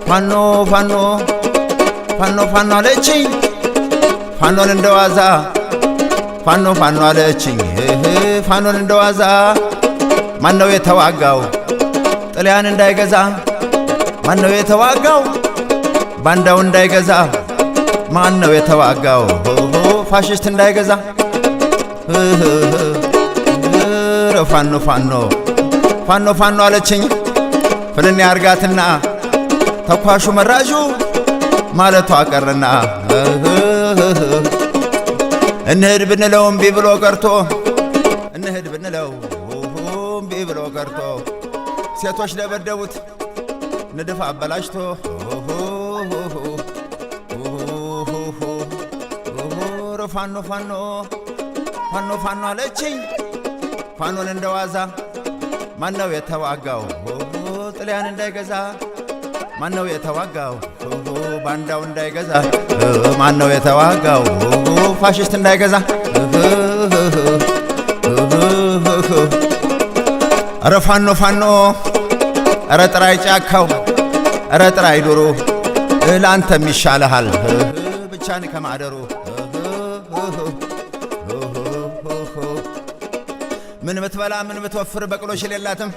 Fano fano fano fano አለችኝ ፋኖን እንደዋዛ ፋኖ ፋኖ አለችኝ ፋኖን እንደዋዛ ማነው የተዋጋው ጥልያን እንዳይገዛ ማነው የተዋጋው ባንዳው እንዳይገዛ ማነው የተዋጋው ፋሽስት እንዳይገዛ ፋኖ ፋኖ ፋኖ ፋኖ አለችኝ ፍልን ያርጋትና ተኳሹ መራዡ ማለቷ ቀረና እንሂድ ብንለው እምቢ ብሎ ቀርቶ እንሂድ ብንለው እምቢ ብሎ ቀርቶ ሴቶች ደበደቡት ንድፍ አበላሽቶ ፋኖ ፋኖ ፋኖ ፋኖ አለችኝ ፋኖን እንደዋዛ ማነው የተዋጋው ጥልያን እንዳይገዛ ማነው የተዋጋው ባንዳው እንዳይገዛ ማነው የተዋጋው ፋሽስት እንዳይገዛ አረ ፋኖ ፋኖ አረ ጥራይ ጫካው አረ ጥራይ ዱሩ ላንተም ይሻልሃል ብቻን ከማደሩ ምን ብትበላ ምን ብትወፍር በቅሎሽ የላትም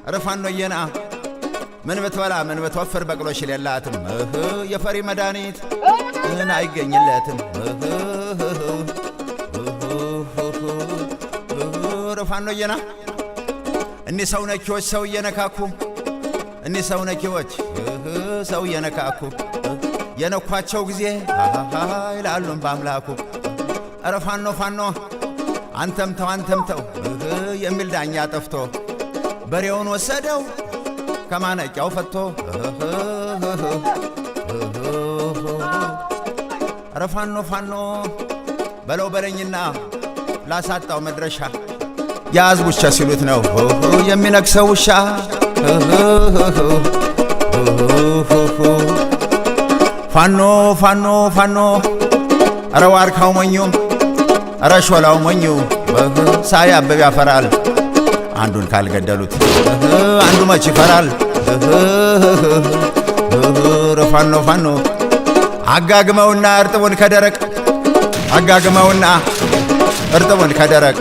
አረ ፋኖየና ምን ብትበላ ምን ብትወፍር በቅሎሽ የላትም የፈሪ መድኃኒት ምን አይገኝለትም አረ ፋኖየና እኒ ሰው ነኪዎች ሰው እየነካኩ እኒ ሰው ነኪዎች ሰው እየነካኩ የነኳቸው ጊዜ ይላሉን በአምላኩ አረ ፋኖ ፋኖ አንተም ተው የሚል ዳኛ ጠፍቶ በሬውን ወሰደው ከማነቂያው ፈቶ አረ ፋኖ ፋኖ በለው በለኝና ላሳጣው መድረሻ ያዝ ውሻ ሲሉት ነው የሚነክሰው ውሻ ፋኖ ፋኖ ፋኖ አረ ዋርካው ሞኙ አረ ሾላው ሞኙ ሳያብብ ያፈራል አንዱን ካልገደሉት አንዱ መች ይፈራል ፋኖ ፋኖ አጋግመውና እርጥቡን ከደረቅ አጋግመውና እርጥቡን ከደረቅ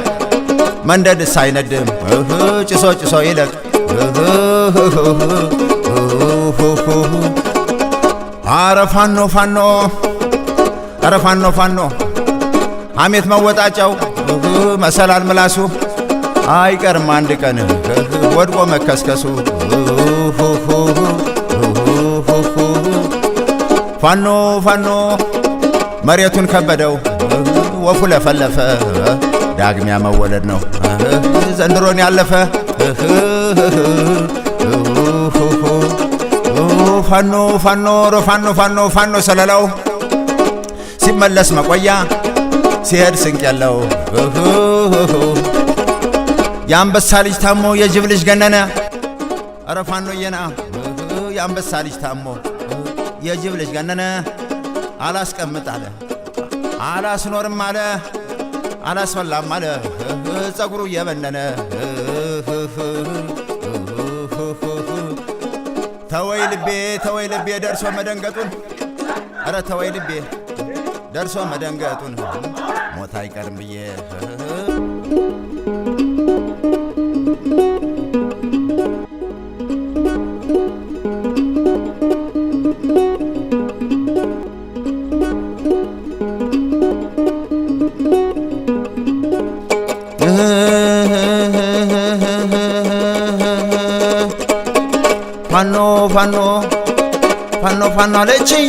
መንደድ ሳይነድም ጭሶ ጭሶ ይለቅ አረ ፋኖ ፋኖ አረ ፋኖ ፋኖ አሜት መወጣጫው መሰላል ምላሱ አይቀርም አንድ ቀን ወድቆ መከስከሱ ፋኖ ፋኖ መሬቱን ከበደው ወፉ ለፈለፈ ዳግሚያ መወለድ ነው ዘንድሮን ያለፈ ፋኖ ፋኖ ፋኖ ፋኖ ፋኖ ሰለላው ሲመለስ መቆያ ሲሄድ ስንቅ ያለው የአንበሳ ልጅ ታሞ የጅብ ልጅ ገነነ አረ ፋኖየና የአንበሳ ልጅ ታሞ የጅብ ልጅ ገነነ አላስቀምጥ አለ አላስኖርም አለ አላስፈላም አለ ጸጉሩ እየበነነ ተወይ ልቤ ደርሶ መደንገጡን አረ ተወይ ልቤ ደርሶ መደንገጡን ሞት አይቀርም ብዬ ፋኖ ፋኖ ፋኖ ፋኖ አለችኝ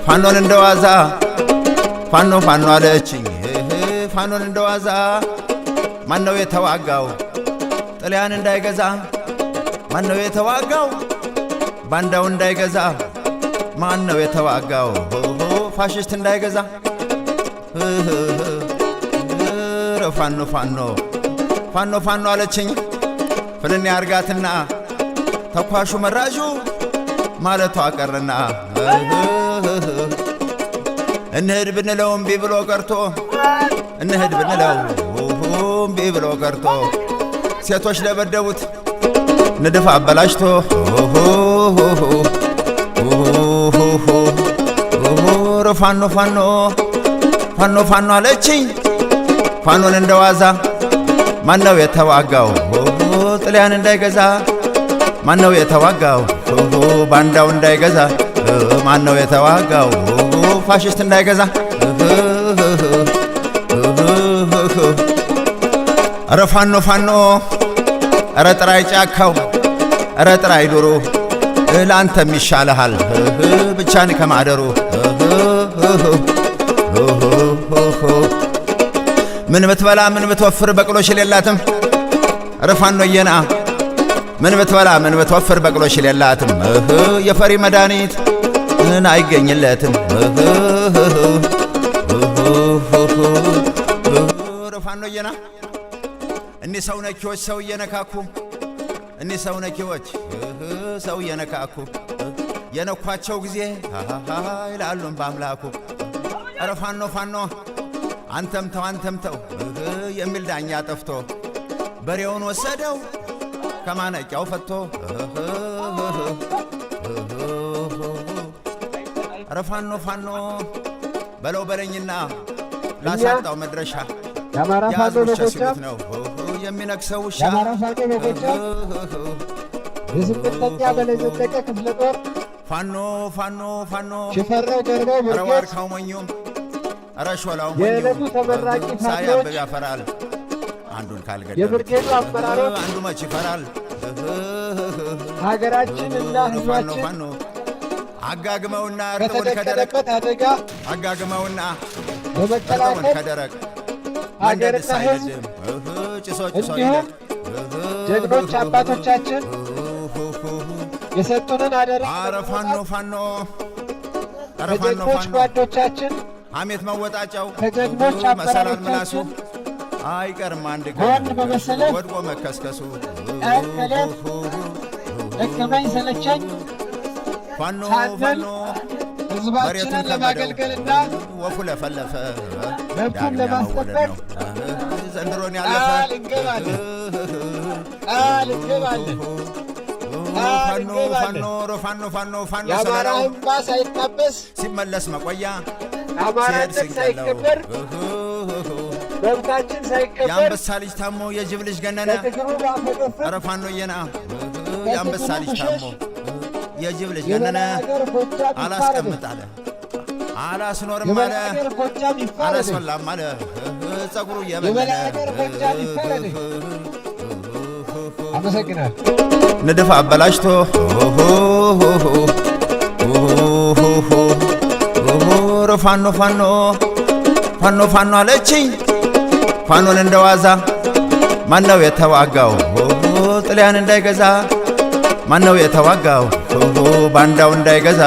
ፋኖን እንደዋዛ ፋኖ ፋኖ አለችኝ ፋኖን እንደዋዛ ማነው የተዋጋው ጥልያን እንዳይገዛ ማነው የተዋጋው ባንዳው እንዳይገዛ ማነው የተዋጋው ፋሽስት እንዳይገዛ ፋኖ ፋኖ ፋኖ ፋኖ አለችኝ ፍልን ያርጋትና ተኳሹ መራዡ ማለቷ ቀረና እንሂድ ብንለው እምቢ ብሎ ቀርቶ እንሂድ ብንለው እምቢ ብሎ ቀርቶ ሴቶች ደበደቡት ንድፍ አበላሽቶ ፋኖ ፋኖ ፋኖ ፋኖ አለችኝ ፋኖን እንደዋዛ ማነው የተዋጋው ጥልያን እንዳይገዛ ማነው የተዋጋው ባንዳው እንዳይገዛ ማነው የተዋጋው ፋሽስት እንዳይገዛ አረ ፋኖ ፋኖ አረ ጥራይ ጫካው አረ ጥራይ ዱሩ ላንተም ይሻልሃል ብቻን ከማደሩ ምን ብትበላ ምን ብትወፍር በቅሎሽ የላትም አረ ፋኖዬና ምን ብትበላ ምን ብትወፍር በቅሎሽ የላትም የፈሪ መድኃኒት አይገኝለትም አረ ፋኖዬና እኒ ሰው ነኪዎች ሰው እየነካኩ እኒ ሰው ነኪዎች ሰው እየነካኩ የነኳቸው ጊዜ ይላሉን በአምላኩ አረ ፋኖ ፋኖ አንተምተው የሚል ዳኛ ጠፍቶ በሬውን ወሰደው ከማነቂያው ፈቶ አረ ፋኖ ፋኖ በለው በለኝና ላሳጣው መድረሻ የአማራ ፋኖ በጎጃም ነው የሚነክሰው ውሻ የአማራ ፋኖ በጎጃም የስምንተኛ በላይ ዘለቀ ክፍለ ጦር ፋኖ ፋኖ ፋኖ ሽፈራው ገርባው አረ ብርጌድ ዋርካው ሞኙም አረ ሾላው የዕለቱ ሞኙም ተመራቂ ሳያብብ ፋኖች ያፈራል አንዱን ካልገደለ የብርጌዱ አመራሮች አንዱ መች ይፈራል ሀገራችንና ሕዝባችን ፋኖ አጋግመውና እርጥቡን ከደረቅ ከተደቀነበት አደጋ አጋግመውና በመከላከል ከደረቅ ሀገርና ሕዝብ ጭሶ እንዲሁም ጀግኖች አባቶቻችን የሰጡንን አደራ አረ ፋኖ ፋኖ አረ ፋኖ ከጀግኖች ፋኖ ጓዶቻችን ሐሜት መወጣጫው ከጀግኖች መሰላል ምላሱ አመራሮቻችን አይቀርም አንድ ጎን በመሰለፍ ወድቆ መከስከሱ ቀን ከሌት ደከመኝ ሰለቸኝ ፋኖ ሳንል ፋኖ ሕዝባችንን ለማገልገልና ወፉ ለፈለፈ መብቱን ለማስጠበቅ ዘንድሮን ያለፈ ቃል እንገባለን ቃል እንገባለን ቃል ፋኖ እንገባለን። ፋኖ ፋኖ ፋኖ የአማራ ሰላም እንባ ሳይታበስ ሲመለስ መቆያ አማራነት ሳይከበር መብታችን ሳይከበር የአንበሳ ልጅ ታሞ የጅብ ልጅ ገነነ ከትግሩ ባፈገፈግ አረ ፋኖዬና የአንበሳ ልጅ ታሞ የጅብ ልጅ ገነነ የበላይ ሀገር ጎጃም ይፋረድ አላስቀምጥ አለ አላስኖርም አለ የበላይ ሀገር ጎጃም ይፋረድ አላስወላም አለ ጸጉሩ የበላይ የበለነ ሀገር ጎጃም ይፋረድ። አመሰግናል። ንድፍ አበላሽቶ ፋኖ ፋኖ ፋኖ ፋኖ አለችኝ ፋኖን እንደዋዛ ማነው የተዋጋው ጥልያን እንዳይገዛ ማነው የተዋጋው ባንዳው እንዳይገዛ